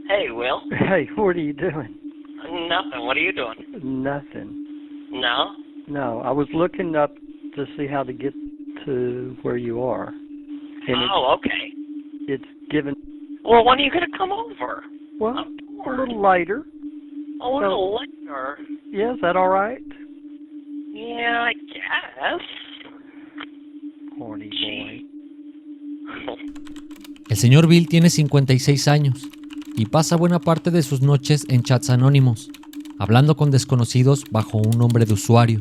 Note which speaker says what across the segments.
Speaker 1: Hey, Will.
Speaker 2: Hey, what are you doing?
Speaker 1: Nothing. What are you doing?
Speaker 2: Nothing.
Speaker 1: No?
Speaker 2: No, I was looking up to see how to get to where you are. And
Speaker 1: Okay.
Speaker 2: it's given,
Speaker 1: Well, when are you going to come over?
Speaker 2: well,
Speaker 1: I'm
Speaker 2: a
Speaker 1: bored.
Speaker 2: little later.
Speaker 1: A little later.
Speaker 2: Yeah, is that all right?
Speaker 1: Yeah, I guess.
Speaker 2: Horny boy.
Speaker 3: El señor Bill tiene 56 años y pasa buena parte de sus noches en chats anónimos, hablando con desconocidos bajo un nombre de usuario.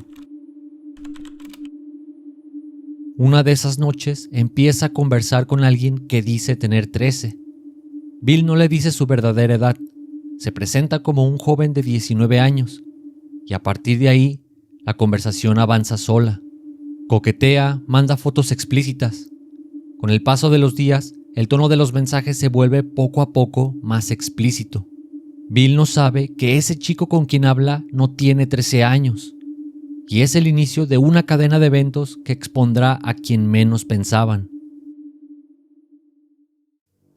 Speaker 3: Una de esas noches empieza a conversar con alguien que dice tener 13. Bill no le dice su verdadera edad, se presenta como un joven de 19 años y a partir de ahí la conversación avanza sola. Coquetea, manda fotos explícitas. Con el paso de los días, el tono de los mensajes se vuelve poco a poco más explícito. Bill no sabe que ese chico con quien habla no tiene 13 años, y es el inicio de una cadena de eventos que expondrá a quien menos pensaban.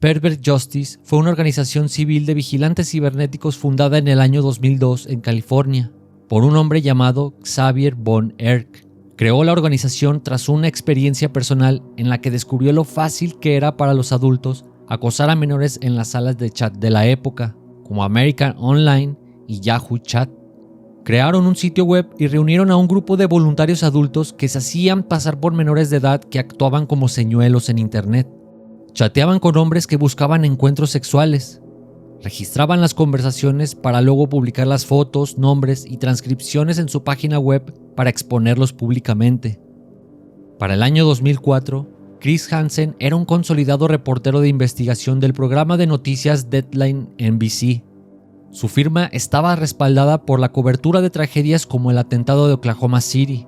Speaker 3: Pervert Justice fue una organización civil de vigilantes cibernéticos fundada en el año 2002 en California por un hombre llamado Xavier Von Erck. Creó la organización tras una experiencia personal en la que descubrió lo fácil que era para los adultos acosar a menores en las salas de chat de la época, como American Online y Yahoo Chat. Crearon un sitio web y reunieron a un grupo de voluntarios adultos que se hacían pasar por menores de edad que actuaban como señuelos en internet. Chateaban con hombres que buscaban encuentros sexuales. Registraban las conversaciones para luego publicar las fotos, nombres y transcripciones en su página web para exponerlos públicamente. Para el año 2004, Chris Hansen era un consolidado reportero de investigación del programa de noticias Deadline NBC. Su firma estaba respaldada por la cobertura de tragedias como el atentado de Oklahoma City,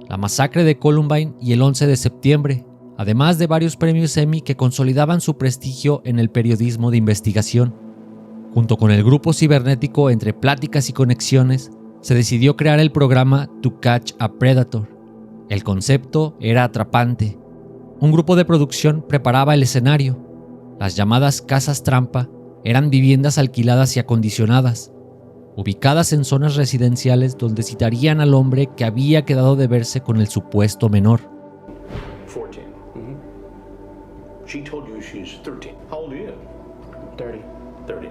Speaker 3: la masacre de Columbine y el 11 de septiembre, además de varios premios Emmy que consolidaban su prestigio en el periodismo de investigación. Junto con el grupo cibernético Entre Pláticas y Conexiones, se decidió crear el programa To Catch a Predator. El concepto era atrapante. Un grupo de producción preparaba el escenario. Las llamadas casas trampa eran viviendas alquiladas y acondicionadas, ubicadas en zonas residenciales donde citarían al hombre que había quedado de verse con el supuesto menor.
Speaker 4: 14. She told you she's 13. How old are you?
Speaker 5: 30.
Speaker 4: 30.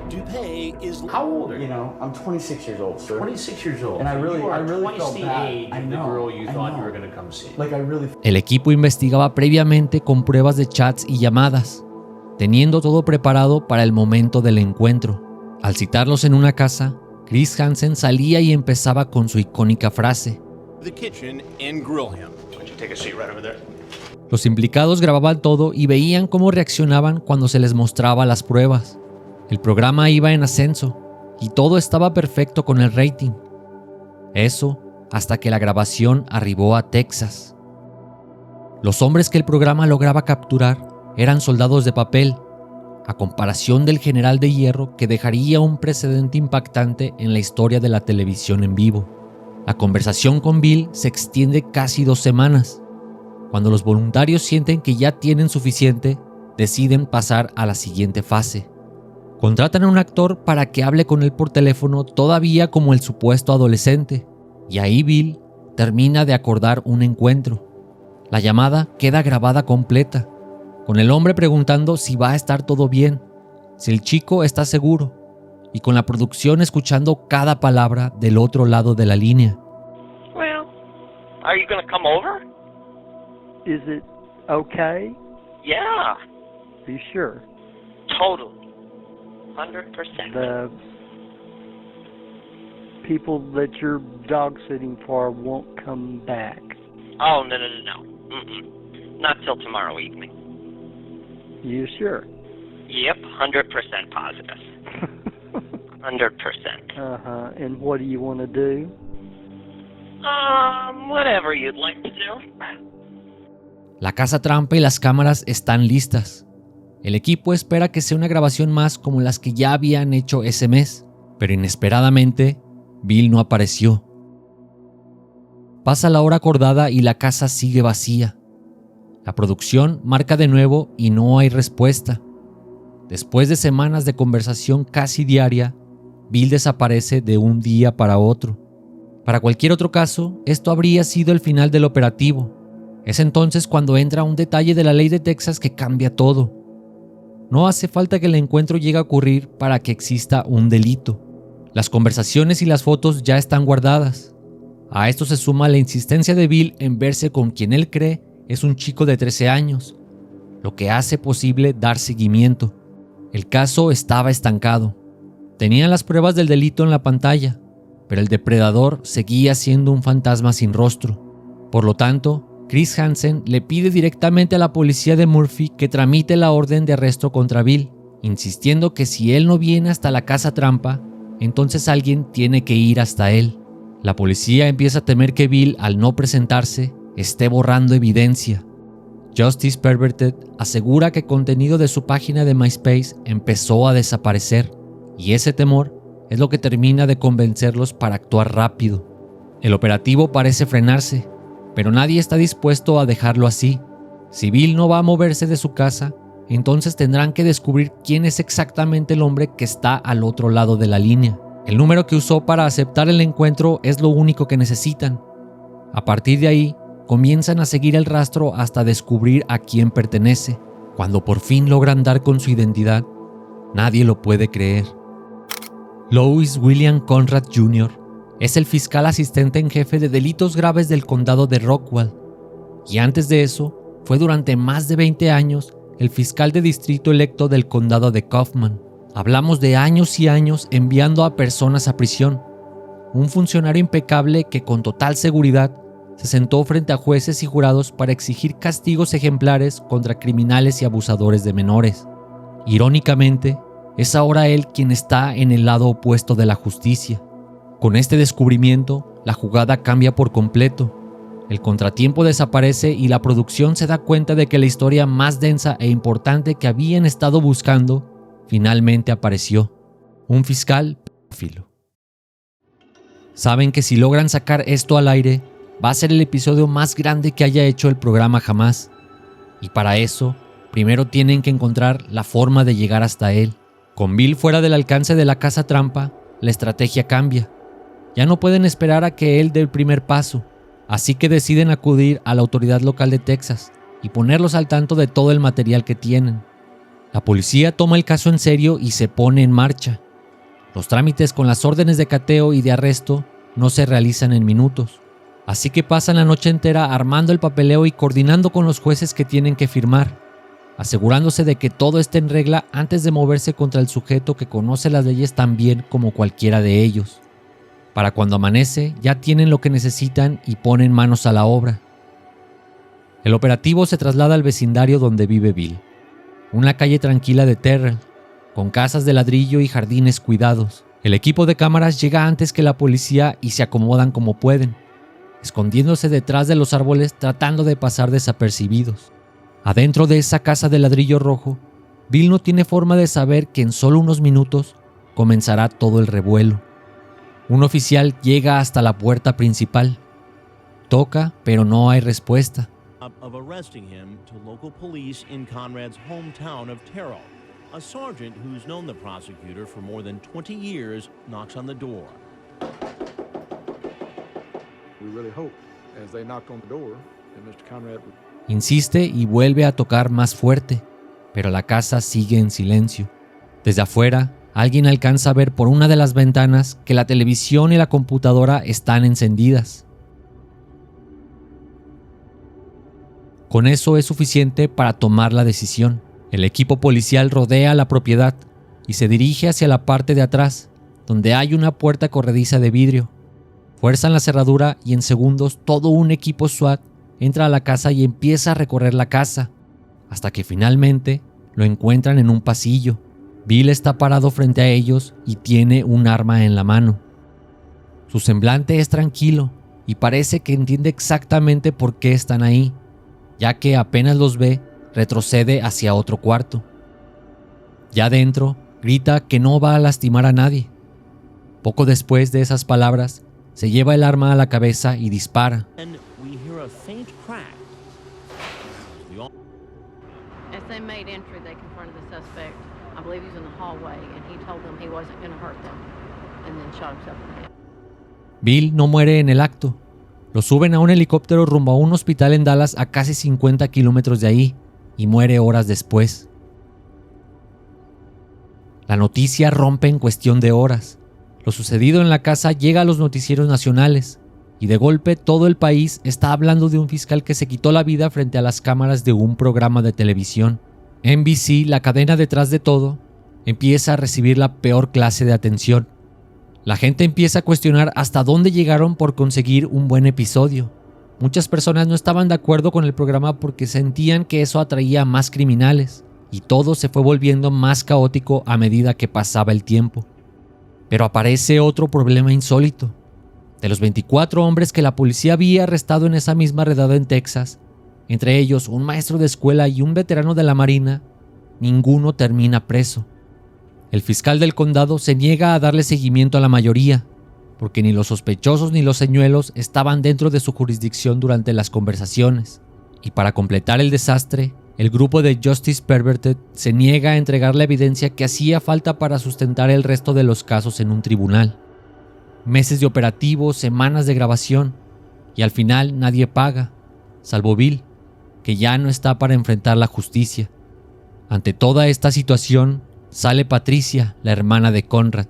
Speaker 5: Dupay is.
Speaker 4: How old are you?
Speaker 5: You know, I'm 26 years old, sir.
Speaker 4: 26 years old.
Speaker 5: And I really
Speaker 4: twice
Speaker 5: felt
Speaker 4: the
Speaker 5: bad.
Speaker 4: age
Speaker 5: I
Speaker 4: of the
Speaker 5: know,
Speaker 4: girl you
Speaker 5: I
Speaker 4: thought you
Speaker 5: know.
Speaker 4: were going to come see.
Speaker 5: Like, I really.
Speaker 3: El equipo investigaba previamente con pruebas de chats y llamadas, teniendo todo preparado para el momento del encuentro. Al citarlos en una casa, Chris Hansen salía y empezaba con su icónica frase.
Speaker 6: The kitchen and grill him.
Speaker 4: Why don't you take a seat right over there?
Speaker 3: Los implicados grababan todo y veían cómo reaccionaban cuando se les mostraba las pruebas. El programa iba en ascenso y todo estaba perfecto con el rating. Eso hasta que la grabación arribó a Texas. Los hombres que el programa lograba capturar eran soldados de papel, a comparación del general de hierro que dejaría un precedente impactante en la historia de la televisión en vivo. La conversación con Bill se extiende casi 2 semanas. Cuando los voluntarios sienten que ya tienen suficiente, deciden pasar a la siguiente fase. Contratan a un actor para que hable con él por teléfono todavía como el supuesto adolescente, y ahí Bill termina de acordar un encuentro. La llamada queda grabada completa, con el hombre preguntando si va a estar todo bien, si el chico está seguro, y con la producción escuchando cada palabra del otro lado de la línea.
Speaker 1: Well, are you going to come over?
Speaker 2: Is it okay?
Speaker 1: Yeah,
Speaker 2: Are you sure?
Speaker 1: totally. 100%.
Speaker 2: The people that you're dog sitting for won't come back.
Speaker 1: Oh, no. Mm-mm. Not till tomorrow evening.
Speaker 2: You sure?
Speaker 1: Yep, 100% positive. 100%.
Speaker 2: And what do you want to do?
Speaker 1: Whatever you'd like to do.
Speaker 3: La casa trampa y las cámaras están listas. El equipo espera que sea una grabación más como las que ya habían hecho ese mes, pero inesperadamente, Bill no apareció. Pasa la hora acordada y la casa sigue vacía. La producción marca de nuevo y no hay respuesta. Después de semanas de conversación casi diaria, Bill desaparece de un día para otro. Para cualquier otro caso, esto habría sido el final del operativo. Es entonces cuando entra un detalle de la ley de Texas que cambia todo. No hace falta que el encuentro llegue a ocurrir para que exista un delito. Las conversaciones y las fotos ya están guardadas. A esto se suma la insistencia de Bill en verse con quien él cree es un chico de 13 años, lo que hace posible dar seguimiento. El caso estaba estancado. Tenían las pruebas del delito en la pantalla, pero el depredador seguía siendo un fantasma sin rostro. Por lo tanto, Chris Hansen le pide directamente a la policía de Murphy que tramite la orden de arresto contra Bill, insistiendo que si él no viene hasta la casa trampa, entonces alguien tiene que ir hasta él. La policía empieza a temer que Bill, al no presentarse, esté borrando evidencia. Justice Perverted asegura que contenido de su página de MySpace empezó a desaparecer, y ese temor es lo que termina de convencerlos para actuar rápido. El operativo parece frenarse, pero nadie está dispuesto a dejarlo así. Si Bill no va a moverse de su casa, entonces tendrán que descubrir quién es exactamente el hombre que está al otro lado de la línea. El número que usó para aceptar el encuentro es lo único que necesitan. A partir de ahí, comienzan a seguir el rastro hasta descubrir a quién pertenece. Cuando por fin logran dar con su identidad, nadie lo puede creer. Louis William Conrad Jr. es el fiscal asistente en jefe de delitos graves del condado de Rockwall, y antes de eso, fue durante más de 20 años el fiscal de distrito electo del condado de Kaufman. Hablamos de años y años enviando a personas a prisión. Un funcionario impecable que con total seguridad se sentó frente a jueces y jurados para exigir castigos ejemplares contra criminales y abusadores de menores. Irónicamente, es ahora él quien está en el lado opuesto de la justicia. Con este descubrimiento, la jugada cambia por completo. El contratiempo desaparece y la producción se da cuenta de que la historia más densa e importante que habían estado buscando finalmente apareció. Un fiscal pedófilo. Saben que si logran sacar esto al aire, va a ser el episodio más grande que haya hecho el programa jamás. Y para eso, primero tienen que encontrar la forma de llegar hasta él. Con Bill fuera del alcance de la casa trampa, la estrategia cambia. Ya no pueden esperar a que él dé el primer paso, así que deciden acudir a la autoridad local de Texas y ponerlos al tanto de todo el material que tienen. La policía toma el caso en serio y se pone en marcha. Los trámites con las órdenes de cateo y de arresto no se realizan en minutos, así que pasan la noche entera armando el papeleo y coordinando con los jueces que tienen que firmar, asegurándose de que todo esté en regla antes de moverse contra el sujeto que conoce las leyes tan bien como cualquiera de ellos. Para cuando amanece, ya tienen lo que necesitan y ponen manos a la obra. El operativo se traslada al vecindario donde vive Bill, una calle tranquila de Terrell, con casas de ladrillo y jardines cuidados. El equipo de cámaras llega antes que la policía y se acomodan como pueden, escondiéndose detrás de los árboles tratando de pasar desapercibidos. Adentro de esa casa de ladrillo rojo, Bill no tiene forma de saber que en solo unos minutos comenzará todo el revuelo. Un oficial llega hasta la puerta principal. Toca, pero no hay respuesta.
Speaker 6: Of arresting him to local police in Conrad's hometown of Terrell. A sergeant who's known the prosecutor for more than 20 years knocks on the door.
Speaker 7: We really hoped, as they knocked on the door, that Mr. Conrad would...
Speaker 3: Insiste y vuelve a tocar más fuerte, pero la casa sigue en silencio. Desde afuera, alguien alcanza a ver por una de las ventanas que la televisión y la computadora están encendidas. Con eso es suficiente para tomar la decisión. El equipo policial rodea la propiedad y se dirige hacia la parte de atrás, donde hay una puerta corrediza de vidrio. Fuerzan la cerradura y en segundos todo un equipo SWAT entra a la casa y empieza a recorrer la casa, hasta que finalmente lo encuentran en un pasillo. Bill está parado frente a ellos y tiene un arma en la mano. Su semblante es tranquilo y parece que entiende exactamente por qué están ahí, ya que apenas los ve, retrocede hacia otro cuarto. Ya dentro, grita que no va a lastimar a nadie. Poco después de esas palabras, se lleva el arma a la cabeza y dispara.
Speaker 6: And we hear a faint crack.
Speaker 8: As they made entry, they confronted the suspect. I believe he was in the hallway, and he told them he wasn't going to hurt them, and then shot himself in the head.
Speaker 3: Bill no muere en el acto. Lo suben a un helicóptero rumbo a un hospital en Dallas a casi 50 kilómetros de ahí y muere horas después. La noticia rompe en cuestión de horas. Lo sucedido en la casa llega a los noticieros nacionales y de golpe todo el país está hablando de un fiscal que se quitó la vida frente a las cámaras de un programa de televisión. NBC, la cadena detrás de todo, empieza a recibir la peor clase de atención. La gente empieza a cuestionar hasta dónde llegaron por conseguir un buen episodio. Muchas personas no estaban de acuerdo con el programa porque sentían que eso atraía a más criminales, y todo se fue volviendo más caótico a medida que pasaba el tiempo. Pero aparece otro problema insólito. De los 24 hombres que la policía había arrestado en esa misma redada en Texas, entre ellos un maestro de escuela y un veterano de la Marina, ninguno termina preso. El fiscal del condado se niega a darle seguimiento a la mayoría, porque ni los sospechosos ni los señuelos estaban dentro de su jurisdicción durante las conversaciones. Y para completar el desastre, el grupo de Justice Perverted se niega a entregar la evidencia que hacía falta para sustentar el resto de los casos en un tribunal. Meses de operativos, semanas de grabación, y al final nadie paga, salvo Bill, que ya no está para enfrentar la justicia. Ante toda esta situación, sale Patricia, la hermana de Conrad.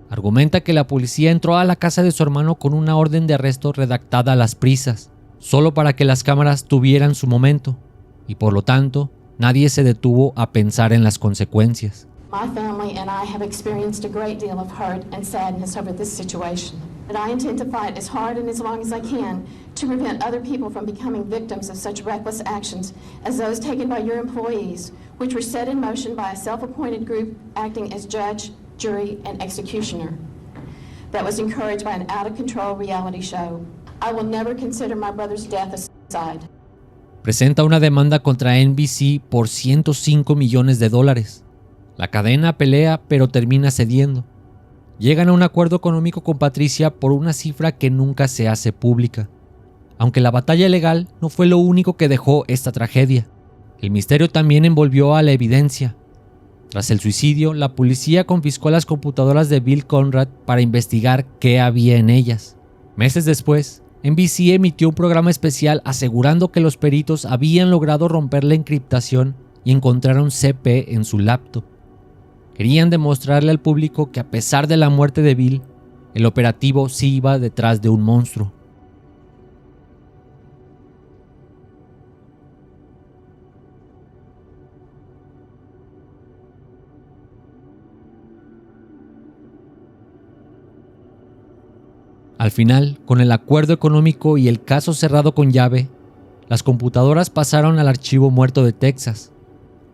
Speaker 3: Argumenta que la policía entró a la casa de su hermano con una orden de arresto redactada a las prisas, solo para que las cámaras tuvieran su momento, y por lo tanto, nadie se detuvo a pensar en las consecuencias.
Speaker 9: My family and I have experienced a great deal of hurt and sadness over this situation. But I intend to fight as hard and as long as I can to prevent other people from becoming victims of such reckless actions as those taken by your employees, which were set in motion by a self-appointed group acting as judge, jury, and executioner. That was encouraged by an out-of-control reality show. I will never consider my brother's death a suicide.
Speaker 3: Presenta una demanda contra NBC por $105 millones. La cadena pelea, pero termina cediendo. Llegan a un acuerdo económico con Patricia por una cifra que nunca se hace pública. Aunque la batalla legal no fue lo único que dejó esta tragedia. El misterio también envolvió a la evidencia. Tras el suicidio, la policía confiscó las computadoras de Bill Conrad para investigar qué había en ellas. Meses después, NBC emitió un programa especial asegurando que los peritos habían logrado romper la encriptación y encontraron CP en su laptop. Querían demostrarle al público que a pesar de la muerte de Bill, el operativo sí iba detrás de un monstruo. Al final, con el acuerdo económico y el caso cerrado con llave, las computadoras pasaron al archivo muerto de Texas,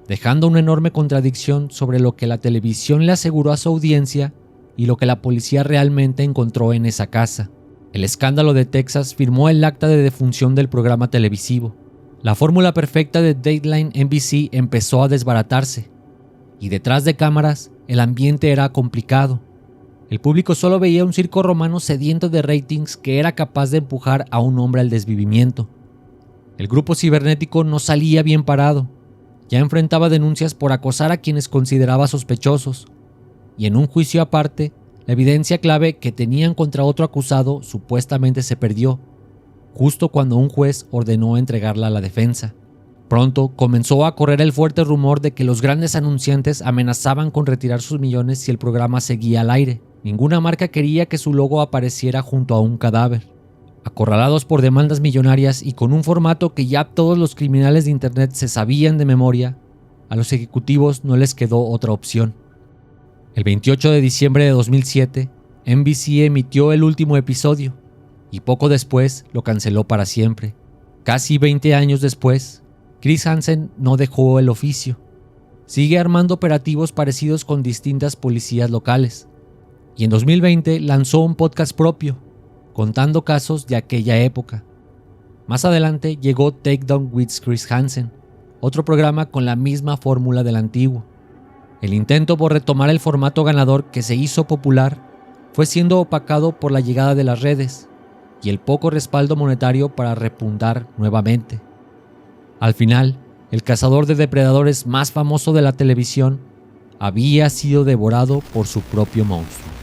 Speaker 3: dejando una enorme contradicción sobre lo que la televisión le aseguró a su audiencia y lo que la policía realmente encontró en esa casa. El escándalo de Texas firmó el acta de defunción del programa televisivo. La fórmula perfecta de Dateline NBC empezó a desbaratarse, y detrás de cámaras el ambiente era complicado. El público solo veía un circo romano sediento de ratings que era capaz de empujar a un hombre al desvivimiento. El grupo cibernético no salía bien parado. Ya enfrentaba denuncias por acosar a quienes consideraba sospechosos, y en un juicio aparte, la evidencia clave que tenían contra otro acusado supuestamente se perdió, justo cuando un juez ordenó entregarla a la defensa. Pronto comenzó a correr el fuerte rumor de que los grandes anunciantes amenazaban con retirar sus millones si el programa seguía al aire. Ninguna marca quería que su logo apareciera junto a un cadáver. Acorralados por demandas millonarias y con un formato que ya todos los criminales de internet se sabían de memoria, a los ejecutivos no les quedó otra opción. El 28 de diciembre de 2007, NBC emitió el último episodio y poco después lo canceló para siempre. Casi 20 años después, Chris Hansen no dejó el oficio. Sigue armando operativos parecidos con distintas policías locales. Y en 2020 lanzó un podcast propio, contando casos de aquella época. Más adelante llegó Takedown with Chris Hansen, otro programa con la misma fórmula del antiguo. El intento por retomar el formato ganador que se hizo popular fue siendo opacado por la llegada de las redes y el poco respaldo monetario para repuntar nuevamente. Al final, el cazador de depredadores más famoso de la televisión, había sido devorado por su propio monstruo.